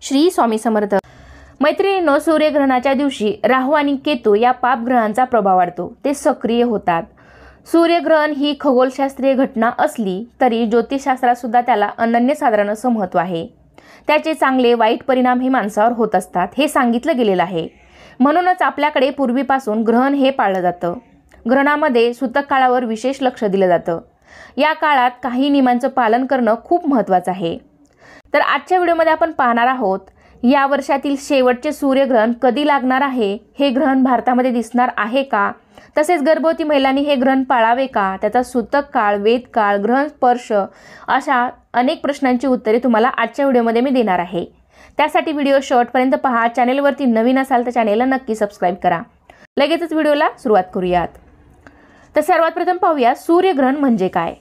श्री स्वामी समर्थ। मैत्रिणींनो, सूर्यग्रहणाच्या दिवशी राहू आणि केतू या पापग्रहांचा प्रभाव वाढतो, ते सक्रिय होतात। सूर्यग्रहण ही खगोलशास्त्रीय घटना असली तरी ज्योतिषशास्त्रात सुद्धा त्याला अनन्यसाधारण असं महत्त्व आहे। त्याचे चांगले वाईट परिणाम हे माणसावर होत असतात, हे सांगितलं गेलेलं आहे। म्हणूनच आपल्याकडे पूर्वीपासून ग्रहण हे पाळलं जातं। ग्रहणामध्ये सूतक काळावर विशेष लक्ष दिलं जातं। या काळात काही नियमांचं पालन करणं खूप महत्त्वाचं आहे। तर आजच्या व्हिडिओमध्ये आपण पाहणार आहोत या वर्षातील शेवटचे सूर्यग्रहण कधी लागणार आहे, हे ग्रहण भारतामध्ये दिसणार आहे का, तसेच गर्भवती महिलांनी हे ग्रहण पाळावे का, त्याचा सूतक काळ, वेद काळ, ग्रहण स्पर्श अशा अनेक प्रश्नांची उत्तरे तुम्हाला आजच्या व्हिडिओमध्ये मी देणार आहे। त्यासाठी व्हिडिओ शेवटपर्यंत पहा। चॅनेलवरती नवीन असाल तर चॅनेलला नक्की सबस्क्राइब करा। लगेचच व्हिडिओला सुरुवात करूयात। तर सर्वात प्रथम पाहूया सूर्यग्रहण म्हणजे काय।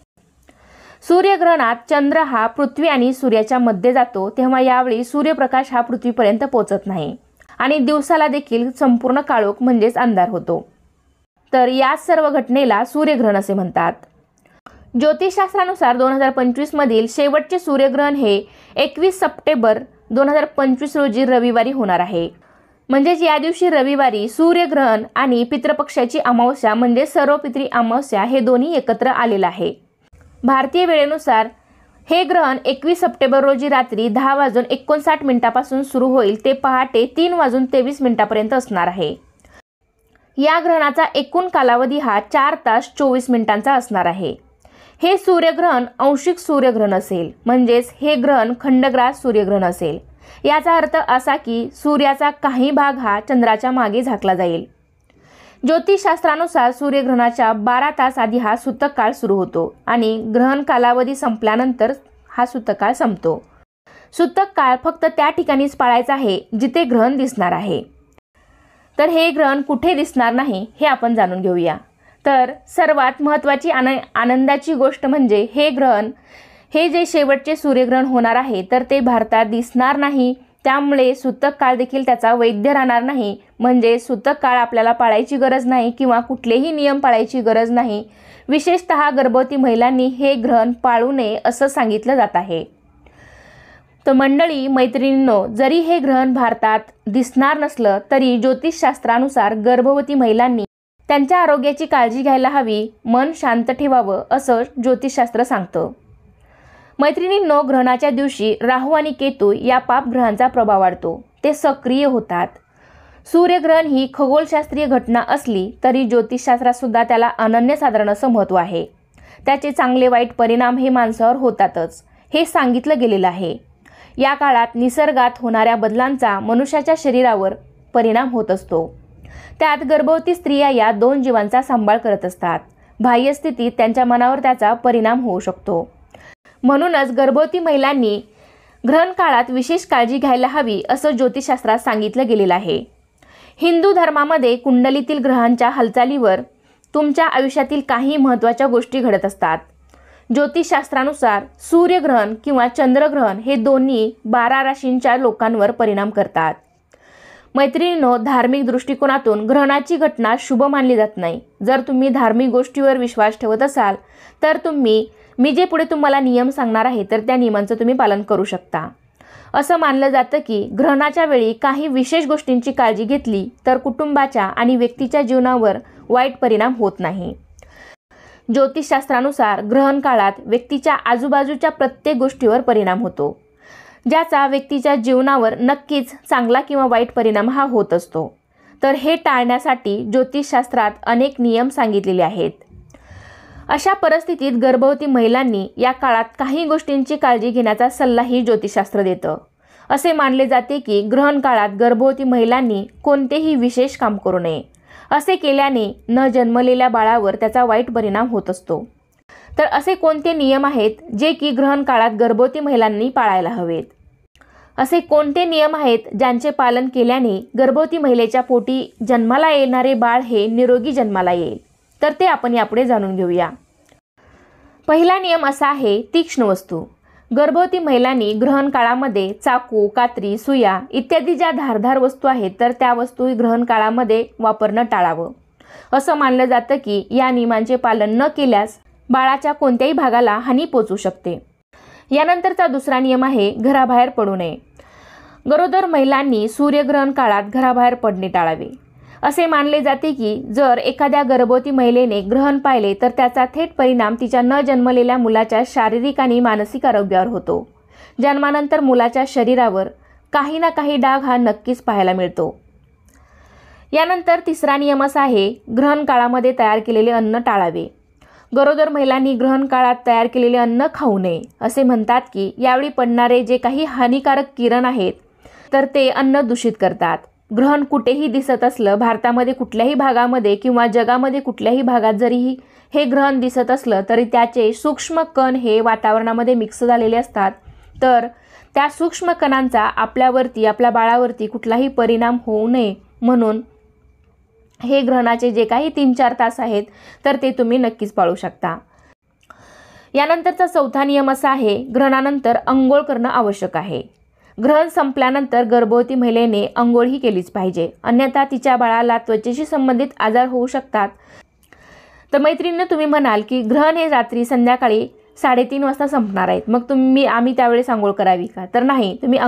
सूर्यग्रहणात चंद्र हा पृथ्वी आणि सूर्याच्या मध्ये जातो, तेव्हा यावेळी सूर्यप्रकाश हा पृथ्वीपर्यंत पोहोचत नाही आणि दिवसाला देखील संपूर्ण काळोख म्हणजेच अंधार होतो। तर या सर्व घटनेला सूर्यग्रहण असे म्हणतात। ज्योतिषशास्त्रानुसार 2025 मधील शेवटचे सूर्यग्रहण हे 21 सप्टेंबर 2025 रोजी रविवारी होणार आहे। म्हणजेच या दिवशी रविवारी सूर्यग्रहण आणि पितृपक्षाची अमावस्या म्हणजे सर्वपित्री अमावस्या हे दोन्ही एकत्र आलेलं आहे। भारतीय वेळेनुसार हे ग्रहण 21 सप्टेंबर रोजी रात्री 10:59 पासून सुरू होईल ते पहाटे 3:23 पर्यंत असणार आहे। या ग्रहणाचा एकूण कालावधी हा 4 तास 24 मिनिटांचा असणार आहे। हे सूर्यग्रहण आंशिक सूर्यग्रहण असेल, म्हणजेच हे ग्रहण खंडग्रास सूर्यग्रहण असेल। याचा अर्थ असा की सूर्याचा काही भाग हा चंद्राच्या मागे झाकला जाईल। ज्योतिषशास्त्रानुसार सूर्यग्रहणाच्या 12 तास आधी हा सूतक काळ सुरू होतो आणि ग्रहण कालावधी संपल्यानंतर हा सूतक काळ संपतो। सूतक काळ फक्त त्या ठिकाणीच पाळायचा आहे जिथे ग्रहण दिसणार आहे। तर हे ग्रहण कुठे दिसणार नाही हे आपण जाणून घेऊया। तर सर्वात महत्त्वाची आनंदाची गोष्ट म्हणजे हे जे शेवटचे सूर्यग्रहण होणार आहे तर ते भारतात दिसणार नाही, त्यामुळे सूतक काळ देखील त्याचा वैध राहणार नाही। म्हणजे सूतक काळ आपल्याला पाळायची गरज नाही किंवा कुठलेही नियम पाळायची गरज नाही। विशेषतः गर्भवती महिलांनी हे ग्रहण पाळू नये असं सांगितलं जात आहे। तर मंडळी, मैत्रिणींनो, जरी हे ग्रहण भारतात दिसणार नसलं तरी ज्योतिषशास्त्रानुसार गर्भवती महिलांनी त्यांच्या आरोग्याची काळजी घ्यायला हवी, मन शांत ठेवावं असं ज्योतिषशास्त्र सांगतं। मैत्रिणींनो, ग्रहणाच्या दिवशी राहू आणि केतू या पापग्रहांचा प्रभाव वाढतो, ते सक्रिय होतात। सूर्यग्रहण ही खगोलशास्त्रीय घटना असली तरी ज्योतिषशास्त्रात सुद्धा त्याला अनन्यसाधारण असं महत्त्व आहे। त्याचे चांगले वाईट परिणाम हे माणसावर होतातच, हे सांगितलं गेलेलं आहे। या काळात निसर्गात होणाऱ्या बदलांचा मनुष्याच्या शरीरावर परिणाम होत असतो। त्यात गर्भवती स्त्रिया या 2 जीवांचा सांभाळ करत असतात। बाह्य स्थितीत त्यांच्या मनावर त्याचा परिणाम होऊ शकतो। म्हणूनच गर्भवती महिलांनी ग्रहण काळात विशेष काळजी घ्यायला हवी असं ज्योतिषशास्त्रात सांगितलं गेलेलं आहे। हिंदू धर्मामध्ये कुंडलीतील ग्रहांच्या हालचालीवर तुमच्या आयुष्यातील काही महत्त्वाच्या गोष्टी घडत असतात। ज्योतिषशास्त्रानुसार सूर्यग्रहण किंवा चंद्रग्रहण हे दोन्ही 12 राशींच्या लोकांवर परिणाम करतात। मैत्रिणींनो, धार्मिक दृष्टिकोनातून ग्रहणाची घटना शुभ मानली जात नाही। जर तुम्ही धार्मिक गोष्टीवर विश्वास ठेवत असाल तर मी जे पुढे तुम्हाला नियम सांगणार आहे तर त्या नियमांचं तुम्ही पालन करू शकता। असं मानलं जातं की ग्रहणाच्या वेळी काही विशेष गोष्टींची काळजी घेतली तर कुटुंबाच्या आणि व्यक्तीच्या जीवनावर वाईट परिणाम होत नाही। ज्योतिषशास्त्रानुसार ग्रहण काळात व्यक्तीच्या आजूबाजूच्या प्रत्येक गोष्टीवर परिणाम होतो, ज्याचा व्यक्तीच्या जीवनावर नक्कीच चांगला किंवा वाईट परिणाम हा होत असतो। तर हे टाळण्यासाठी ज्योतिषशास्त्रात अनेक नियम सांगितलेले आहेत। अशा परिस्थितीत गर्भवती महिलांनी या काळात काही गोष्टींची काळजी घेण्याचा सल्लाही ज्योतिषशास्त्र देतं। असे मानले जाते की ग्रहण काळात गर्भवती महिलांनी कोणतेही विशेष काम करू नये। असे केल्याने न जन्मलेल्या बाळावर त्याचा वाईट परिणाम होत असतो। तर असे कोणते नियम आहेत जे की ग्रहण काळात गर्भवती महिलांनी पाळायला हवेत? असे कोणते नियम आहेत ज्यांचे पालन केल्याने गर्भवती महिलेच्या पोटी जन्माला येणारे बाळ हे निरोगी जन्माला येईल? तर ते आपण यापुढे जाणून घेऊया। पहिला नियम असा आहे, तीक्ष्ण वस्तू। गर्भवती महिलांनी ग्रहण काळामध्ये चाकू, कात्री, सुया इत्यादी ज्या धारदार वस्तू आहेत तर त्या वस्तू ग्रहण काळामध्ये वापरणं टाळावं। असं मानलं जातं की या नियमांचे पालन न केल्यास बाळाच्या कोणत्याही भागाला हानी पोचू शकते। यानंतरचा दुसरा नियम आहे, घराबाहेर पडू नये। गरोदर महिलांनी सूर्यग्रहण काळात घराबाहेर पडणे टाळावे. असे मानले जाते की जर एखाद्या गर्भवती महिलेने ग्रहण पाहिले तर त्याचा थेट परिणाम तिच्या न जन्मलेल्या मुलाच्या शारीरिक आणि मानसिक आरोग्यावर होतो. जन्मानंतर मुलाच्या शरीरावर काही ना काही डाग हा नक्कीच पाहायला मिळतो. यानंतर तिसरा नियम असा आहे, ग्रहण काळामध्ये तयार केलेले अन्न टाळावे. गरोदर महिलांनी ग्रहण काळात तयार केलेले अन्न खाऊ नये. असे म्हणतात की यावेळी पडणारे जे काही हानिकारक किरण आहेत तर ते अन्न दूषित करतात. ग्रहण कुठेही दिसत असलं, भारतामध्ये कुठल्याही भागामध्ये किंवा जगामध्ये कुठल्याही भागात जरी हे ग्रहण दिसत असलं तरी त्याचे सूक्ष्म कण हे वातावरणामध्ये मिक्स झालेले असतात. तर त्या सूक्ष्म कणांचा आपल्यावरती, आपल्या बाळावरती कुठलाही परिणाम होऊ नये म्हणून हे ग्रहणाचे जे काही 3-4 तास आहेत तर ते तुम्ही नक्कीच पाळू शकता. यानंतरचा चौथा नियम असा आहे, ग्रहणानंतर अंघोळ करणं आवश्यक आहे. ग्रहण संपल्यानंतर गर्भवती महिलेने अंघोळही केलीच पाहिजे, अन्यथा तिच्या बाळाला त्वचेशी संबंधित आजार होऊ शकतात. तर मैत्रिणींनो, तुम्ही म्हणाल की ग्रहण हे रात्री संध्याकाळी 3:30 वाजता संपणार आहेत, मग आम्ही त्यावेळेस अंघोळ करावी का? तर नाही, तुम्ही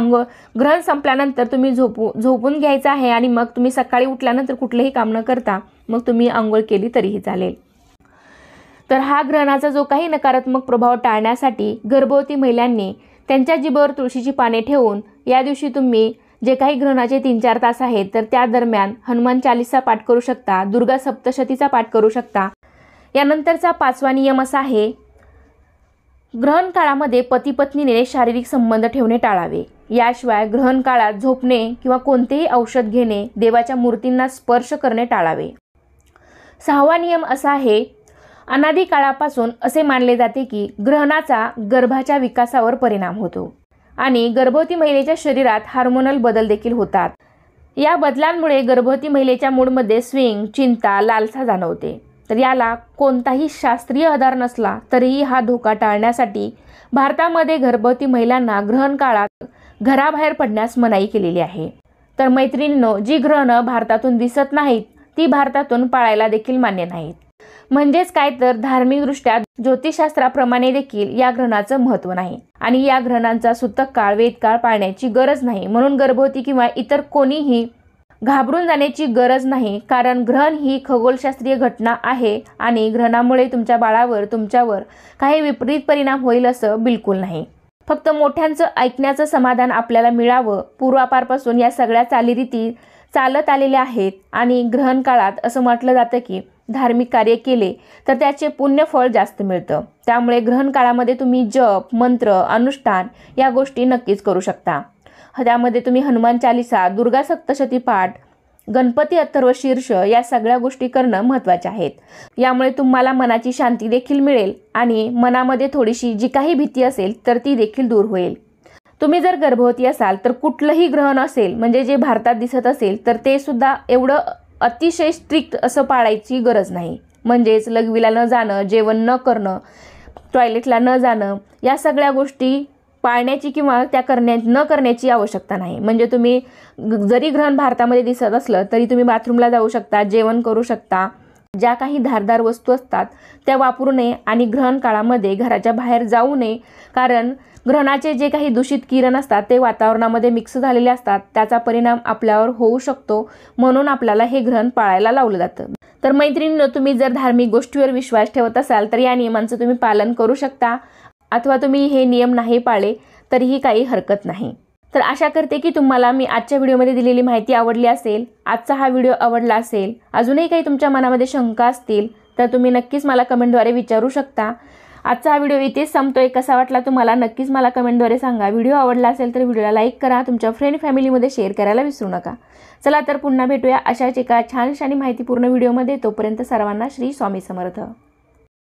ग्रहण संपल्यानंतर तुम्ही झोपून घ्यायचं आहे आणि मग तुम्ही सकाळी उठल्यानंतर कुठलेही काम न करता मग तुम्ही अंघोळ केली तरीही चालेल. तर हा ग्रहणाचा जो काही नकारात्मक प्रभाव टाळण्यासाठी गर्भवती महिलांनी त्यांच्या जिभेवर तुळशीची पाने ठेवून या दिवशी तुम्ही जे काही ग्रहणाचे 3-4 तास आहेत तर त्या दरम्यान हनुमान चालीसा पाठ करू शकता, दुर्गा सप्तशतीचा पाठ करू शकता. यानंतरचा 5वा नियम असा आहे, ग्रहण काळामध्ये पती पत्नीने शारीरिक संबंध ठेवणे टाळावे. याशिवाय ग्रहण काळात झोपणे किंवा कोणतेही औषध घेणे, देवाच्या मूर्तींना स्पर्श करणे टाळावे. 6वा नियम असा आहे, अनादी काळापासून असे मानले जाते की ग्रहणाचा गर्भाच्या विकासावर परिणाम होतो आणि गर्भवती महिलेच्या शरीरात हार्मोनल बदल देखील होतात. या बदलांमुळे गर्भवती महिलेच्या मूडमध्ये स्विंग, चिंता, लालसा जाणवते. तर याला कोणताही शास्त्रीय आधार नसला तरीही हा धोका टाळण्यासाठी भारतामध्ये गर्भवती महिलांना ग्रहण काळात घराबाहेर पडण्यास मनाई केलेली आहे. तर मैत्रिणींनो, जी ग्रहणं भारतातून दिसत नाहीत ती भारतातून पाळायला देखील मान्य नाहीत. म्हणजेच काय, तर धार्मिकदृष्ट्या ज्योतिषशास्त्राप्रमाणे देखील या ग्रहणाचं महत्त्व नाही आणि या ग्रहणांचा सूतक काळ, वेदकाळ पाळण्याची गरज नाही. म्हणून गर्भवती किंवा इतर कोणीही घाबरून जाण्याची गरज नाही, कारण ग्रहण ही खगोलशास्त्रीय घटना आहे आणि ग्रहणामुळे तुमच्या बाळावर, तुमच्यावर काही विपरीत परिणाम होईल असं बिलकुल नाही. फक्त मोठ्यांचं ऐकण्याचं समाधान आपल्याला मिळावं. पूर्वापारपासून या सगळ्या चालीरीती चालत आलेल्या आहेत आणि ग्रहण काळात असं म्हटलं जातं की धार्मिक कार्य केले तर त्याचे पुण्यफळ जास्त मिळतं. त्यामुळे ग्रहण काळामध्ये तुम्ही जप, मंत्र, अनुष्ठान या गोष्टी नक्कीच करू शकता. त्यामध्ये तुम्ही हनुमान चालीसा, दुर्गा सप्तशती पाठ, गणपती अथर्व शीर्ष या सगळ्या गोष्टी करणं महत्त्वाचे आहेत. यामुळे तुम्हाला मनाची शांती देखील मिळेल आणि मनामध्ये थोडीशी जी काही भीती असेल तर ती देखील दूर होईल. तुम्ही जर गर्भवती असाल तर कुठलंही ग्रहण असेल, म्हणजे जे भारतात दिसत असेल तर ते सुद्धा एवढं अतिशय स्ट्रिक्ट असं पाळायची गरज नाही. म्हणजेच लघवीला न जाणं, जेवण न करणं, टॉयलेटला न जाणं या सगळ्या गोष्टी पाळण्याची किंवा त्या न करण्याची आवश्यकता नाही. म्हणजे तुम्ही जरी ग्रहण भारतामध्ये दिसत असलं तरी तुम्ही बाथरूमला जाऊ शकता, जेवण करू शकता. ज्या काही धारदार वस्तू असतात त्या वापरू नये आणि ग्रहण काळामध्ये घराच्या बाहेर जाऊ नये, कारण ग्रहणाचे जे काही दूषित किरण असतात ते वातावरणामध्ये मिक्स झालेले असतात, त्याचा परिणाम आपल्यावर होऊ शकतो. म्हणून आपल्याला हे ग्रहण पाळायला लावलं जातं. तर मैत्रिणींनो, तुम्ही जर धार्मिक गोष्टीवर विश्वास ठेवत असाल तर या नियमांचं तुम्ही पालन करू शकता, अथवा तुम्ही हे नियम नाही पाळले तरीही काही हरकत नाही. तर आशा करते की तुम्हाला मी आजच्या व्हिडिओमध्ये दिलेली माहिती आवडली असेल. आजचा हा व्हिडिओ आवडला असेल, अजूनही काही तुमच्या मनामध्ये शंका असतील तर तुम्ही नक्कीच मला कमेंटद्वारे विचारू शकता. आजचा हा व्हिडिओ इथेच संपतोय. कसा वाटला तुम्हाला नक्कीच मला कमेंटद्वारे सांगा. व्हिडिओ आवडला असेल तर व्हिडिओला लाईक करा, तुमच्या फ्रेंड फॅमिलीमध्ये शेअर करायला विसरू नका. चला तर पुन्हा भेटूया अशाच एका छानशा आणि माहितीपूर्ण व्हिडिओमध्ये. तोपर्यंत सर्वांना श्री स्वामी समर्थ.